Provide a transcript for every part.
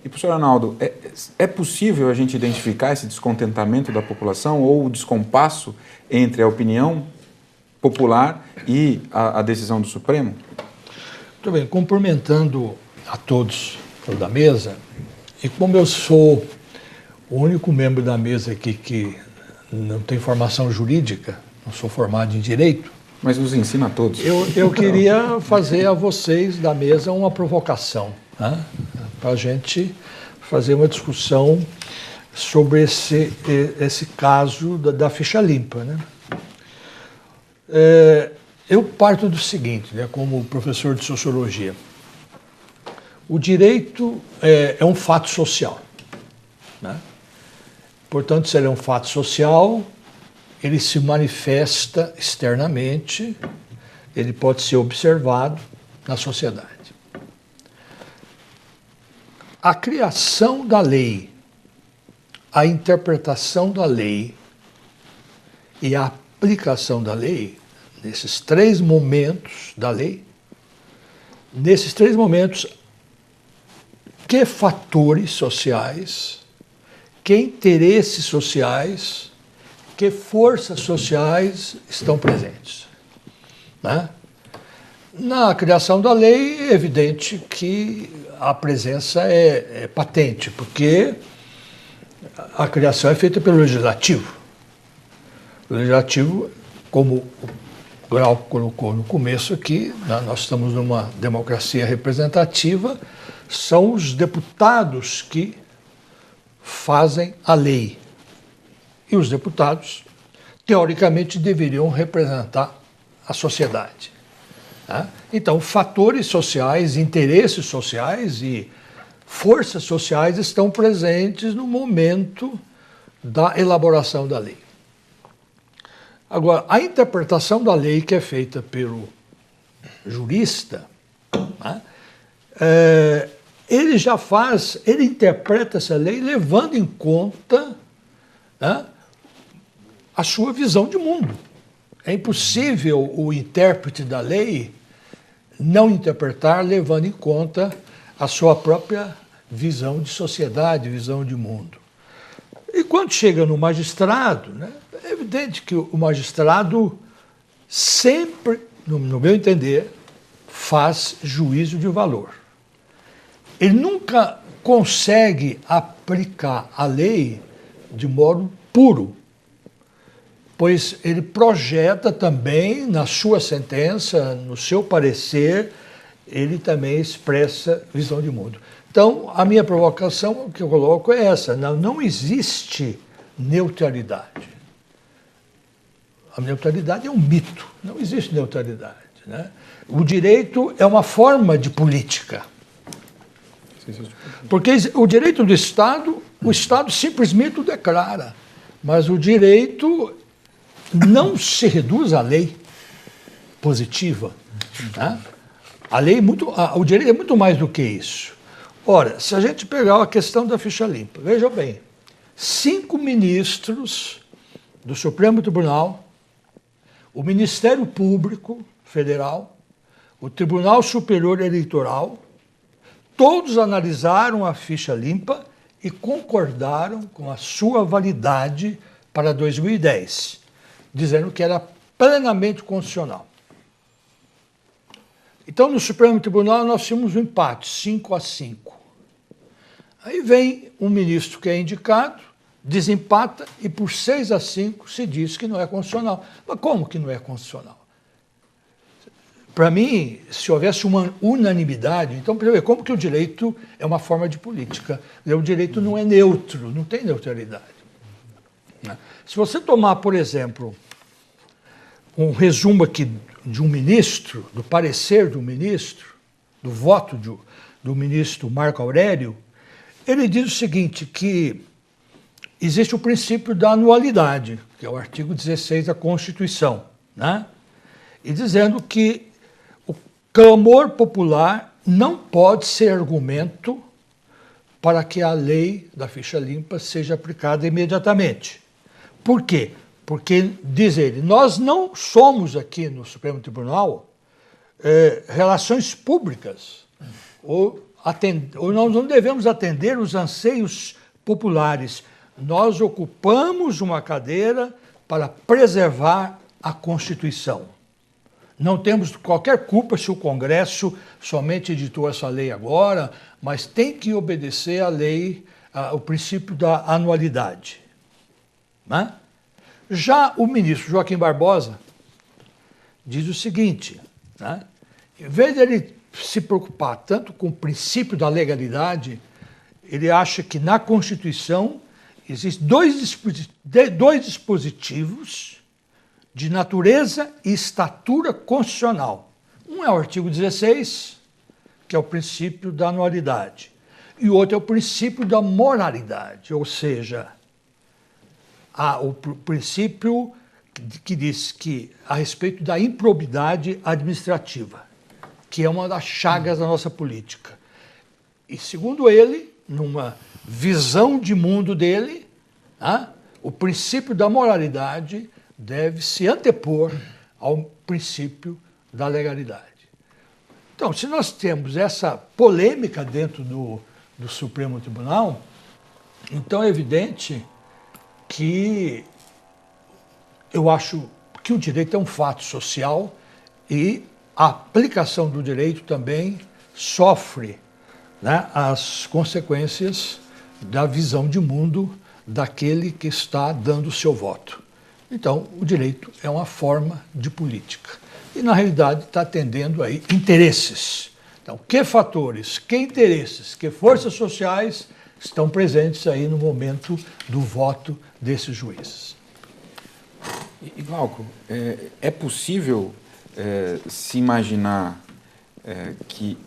E, professor Arnaldo, é possível a gente identificar esse descontentamento da população ou o descompasso entre a opinião popular e a decisão do Supremo? Muito bem, cumprimentando a todos da mesa, e como eu sou o único membro da mesa aqui que não tem formação jurídica, não sou formado em direito. Mas nos ensina a todos. Eu queria fazer a vocês da mesa uma provocação, né? Para a gente fazer uma discussão sobre esse caso da ficha limpa, né? Eu parto do seguinte, né, como professor de sociologia. O direito é um fato social, né? Portanto, se ele é um fato social, ele se manifesta externamente, ele pode ser observado na sociedade. A criação da lei, a interpretação da lei e a aplicação da lei, nesses três momentos da lei, nesses três momentos, que fatores sociais, que interesses sociais, que forças sociais estão presentes, né? Na criação da lei, é evidente que a presença é patente, porque a criação é feita pelo legislativo. O legislativo, como o Grau colocou no começo aqui, né, nós estamos numa democracia representativa, são os deputados que fazem a lei. E os deputados, teoricamente, deveriam representar a sociedade, né? Então, fatores sociais, interesses sociais e forças sociais estão presentes no momento da elaboração da lei. Agora, a interpretação da lei que é feita pelo jurista, né, ele interpreta essa lei levando em conta, né, a sua visão de mundo. É impossível o intérprete da lei não interpretar levando em conta a sua própria visão de sociedade, visão de mundo. E quando chega no magistrado, né, é evidente que o magistrado sempre, no meu entender, faz juízo de valor. Ele nunca consegue aplicar a lei de modo puro, pois ele projeta também na sua sentença, no seu parecer, ele também expressa visão de mundo. Então, a minha provocação que eu coloco é essa: não existe neutralidade. A neutralidade é um mito, não existe neutralidade, né? O direito é uma forma de política. Porque o direito do Estado, o Estado simplesmente o declara, mas o direito não se reduz à lei positiva, né? O direito é muito mais do que isso. Ora, se a gente pegar a questão da ficha limpa, veja bem, 5 ministros do Supremo Tribunal, o Ministério Público Federal, o Tribunal Superior Eleitoral, todos analisaram a ficha limpa e concordaram com a sua validade para 2010, dizendo que era plenamente constitucional. Então, no Supremo Tribunal, nós tínhamos um empate, 5-5. Aí vem um ministro que é indicado, desempata e por 6-5 se diz que não é constitucional. Mas como que não é constitucional? Para mim, se houvesse uma unanimidade, então, como que o direito é uma forma de política? O direito não é neutro, não tem neutralidade. Se você tomar, por exemplo, um resumo aqui de um ministro, do parecer do ministro, do voto do ministro Marco Aurélio, ele diz o seguinte, que existe o princípio da anualidade, que é o artigo 16 da Constituição, né? E dizendo que o clamor popular não pode ser argumento para que a lei da ficha limpa seja aplicada imediatamente. Por quê? Porque, diz ele, nós não somos aqui no Supremo Tribunal relações públicas ou nós não devemos atender os anseios populares. Nós ocupamos uma cadeira para preservar a Constituição. Não temos qualquer culpa se o Congresso somente editou essa lei agora, mas tem que obedecer à lei, o princípio da anualidade. Né? Já o ministro Joaquim Barbosa diz o seguinte, né? Em vez de ele se preocupar tanto com o princípio da legalidade, ele acha que na Constituição existem dois dispositivos de natureza e estatura constitucional. Um é o artigo 16, que é o princípio da anualidade, e o outro é o princípio da moralidade, ou seja, o princípio que diz que a respeito da improbidade administrativa, que é uma das chagas da nossa política. E segundo ele, numa visão de mundo dele, o princípio da moralidade deve se antepor ao princípio da legalidade. Então, se nós temos essa polêmica dentro do Supremo Tribunal, então é evidente que eu acho que o direito é um fato social e a aplicação do direito também sofre, né, as consequências da visão de mundo daquele que está dando o seu voto. Então, o direito é uma forma de política. E, na realidade, está atendendo aí interesses. Então, que fatores, que interesses, que forças sociais estão presentes aí no momento do voto desses juízes? E Glauco, é possível se imaginar que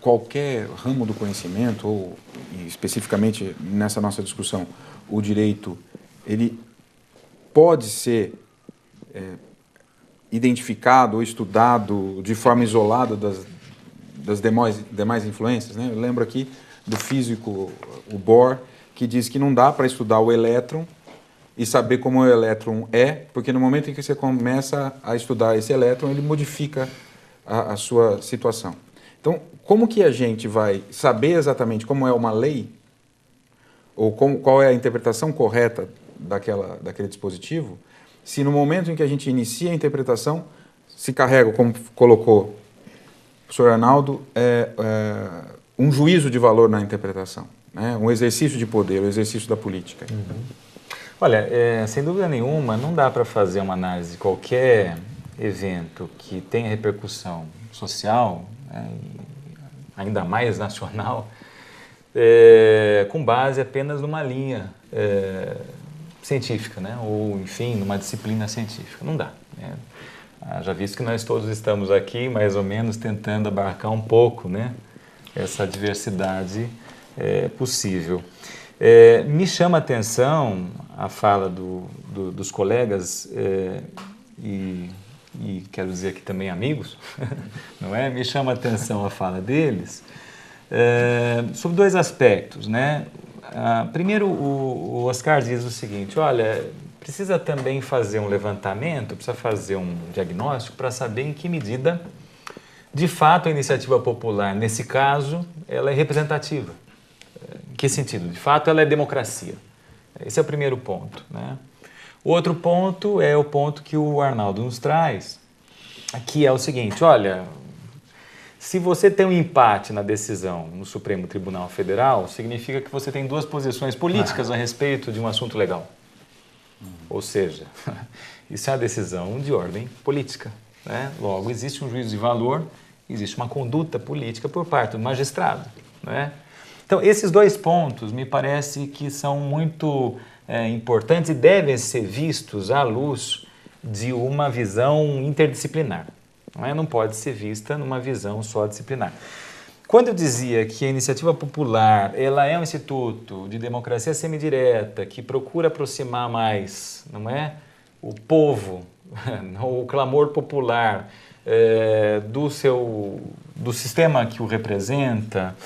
qualquer ramo do conhecimento, ou especificamente nessa nossa discussão, o direito, ele pode ser identificado ou estudado de forma isolada das demais influências, né? Eu lembro aqui do físico, o Bohr, que diz que não dá para estudar o elétron e saber como o elétron é, porque no momento em que você começa a estudar esse elétron, ele modifica a sua situação. Então, como que a gente vai saber exatamente como é uma lei, ou qual é a interpretação correta daquele dispositivo, se no momento em que a gente inicia a interpretação, se carrega, como colocou o professor Arnaldo, um juízo de valor na interpretação, né? Um exercício de poder, um exercício da política. Uhum. Olha, sem dúvida nenhuma, não dá para fazer uma análise de qualquer evento que tenha repercussão social, ainda mais nacional, com base apenas numa linha científica, né? Ou, enfim, numa disciplina científica. Não dá, né? Já visto que nós todos estamos aqui, mais ou menos, tentando abarcar um pouco, né, essa diversidade possível. Me chama a atenção a fala dos colegas e quero dizer aqui também amigos, não é? Me chama a atenção a fala deles sobre dois aspectos, né? Primeiro, o Oscar diz o seguinte: olha, precisa também fazer um levantamento, precisa fazer um diagnóstico para saber em que medida, de fato, a iniciativa popular, nesse caso, ela é representativa. Em que sentido? De fato, ela é democracia. Esse é o primeiro ponto, né? O outro ponto é o ponto que o Arnaldo nos traz, que é o seguinte: olha, se você tem um empate na decisão no Supremo Tribunal Federal, significa que você tem duas posições políticas a respeito de um assunto legal. Ou seja, isso é uma decisão de ordem política, né? Logo, existe um juízo de valor, existe uma conduta política por parte do magistrado, né? Então, esses dois pontos me parece que são muito importantes e devem ser vistos à luz de uma visão interdisciplinar. Não pode ser vista numa visão só disciplinar. Quando eu dizia que a iniciativa popular ela é um instituto de democracia semidireta que procura aproximar mais, não é, o povo, o clamor popular do sistema que o representa,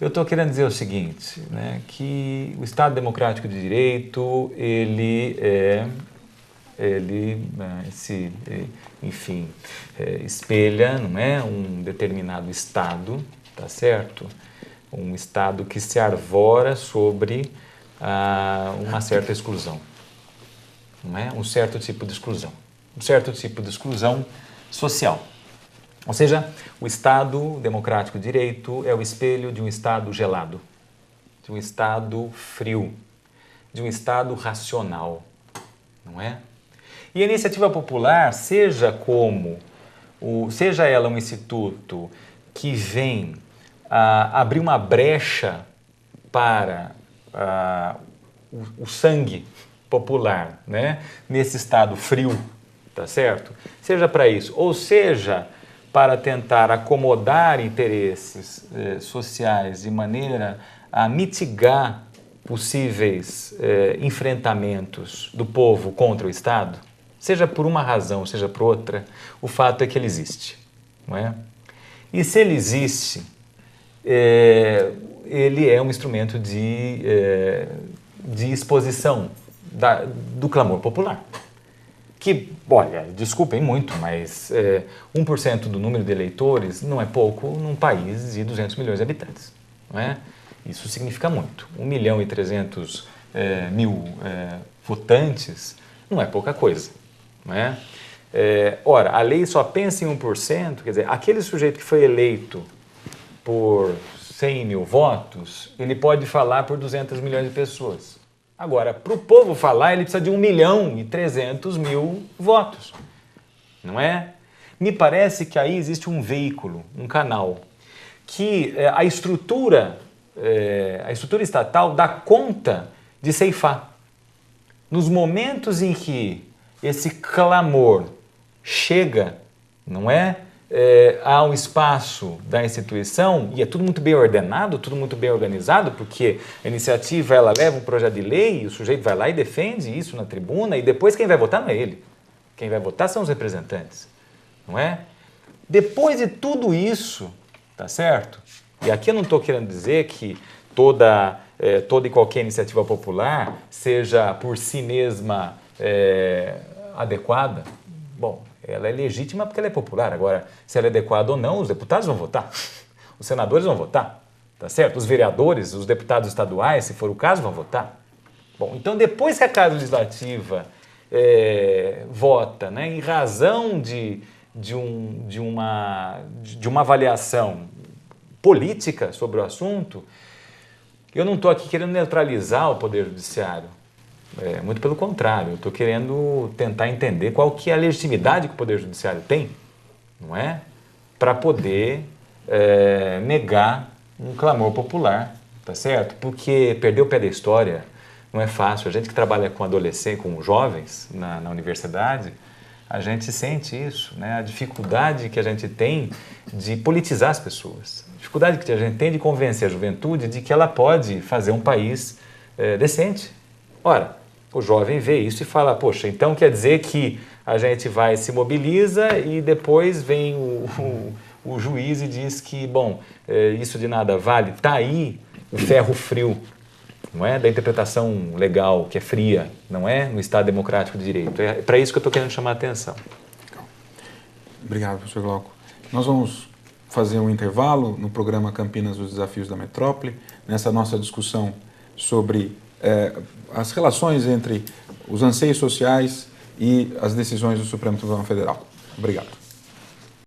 eu estou querendo dizer o seguinte, né, que o Estado Democrático de Direito espelha, não é, um determinado Estado, tá certo? um Estado que se arvora sobre uma certa exclusão, não é? Um certo tipo de exclusão social. Ou seja, o Estado democrático de direito é o espelho de um Estado gelado, de um Estado frio, de um Estado racional, não é? E a iniciativa popular, seja ela um instituto que vem abrir uma brecha para o sangue popular, né? Nesse Estado frio, tá certo? Seja para isso, ou seja, para tentar acomodar interesses sociais de maneira a mitigar possíveis enfrentamentos do povo contra o Estado, seja por uma razão, seja por outra, o fato é que ele existe, não é? E se ele existe, ele é um instrumento de exposição do clamor popular. Que, olha, desculpem muito, mas 1% do número de eleitores não é pouco num país de 200 milhões de habitantes, não é? Isso significa muito. 1.300.000 votantes não é pouca coisa, não é? Ora, a lei só pensa em 1%, quer dizer, aquele sujeito que foi eleito por 100 mil votos, ele pode falar por 200 milhões de pessoas. Agora, para o povo falar, ele precisa de 1.300.000 votos, não é? Me parece que aí existe um veículo, um canal, que a estrutura estatal dá conta de ceifar. Nos momentos em que esse clamor chega, não é? Há um espaço da instituição, e é tudo muito bem ordenado, tudo muito bem organizado, porque a iniciativa ela leva um projeto de lei, e o sujeito vai lá e defende isso na tribuna, e depois quem vai votar não é ele. Quem vai votar são os representantes, não é? Depois de tudo isso, tá certo? E aqui eu não estou querendo dizer que toda e qualquer iniciativa popular seja por si mesma adequada. Bom, ela é legítima porque ela é popular. Agora, se ela é adequada ou não, os deputados vão votar, os senadores vão votar, tá certo? Os vereadores, os deputados estaduais, se for o caso, vão votar. Bom, então depois que a Casa Legislativa vota, né, em razão de uma avaliação política sobre o assunto, eu não estou aqui querendo neutralizar o Poder Judiciário. Muito pelo contrário, eu estou querendo tentar entender qual que é a legitimidade que o Poder Judiciário tem, não é? Para poder negar um clamor popular, tá certo? Porque perder o pé da história não é fácil. A gente que trabalha com adolescentes, com jovens na universidade, a gente sente isso, né? A dificuldade que a gente tem de politizar as pessoas, a dificuldade que a gente tem de convencer a juventude de que ela pode fazer um país decente. Ora, o jovem vê isso e fala, poxa, então quer dizer que a gente se mobiliza e depois vem o juiz e diz que, bom, isso de nada vale, está aí o ferro frio, não é? Da interpretação legal, que é fria, não é? No Estado democrático de direito. É para isso que eu estou querendo chamar a atenção. Obrigado, professor Glauco. Nós vamos fazer um intervalo no programa Campinas, os Desafios da Metrópole, nessa nossa discussão sobre as relações entre os anseios sociais e as decisões do Supremo Tribunal Federal. Obrigado.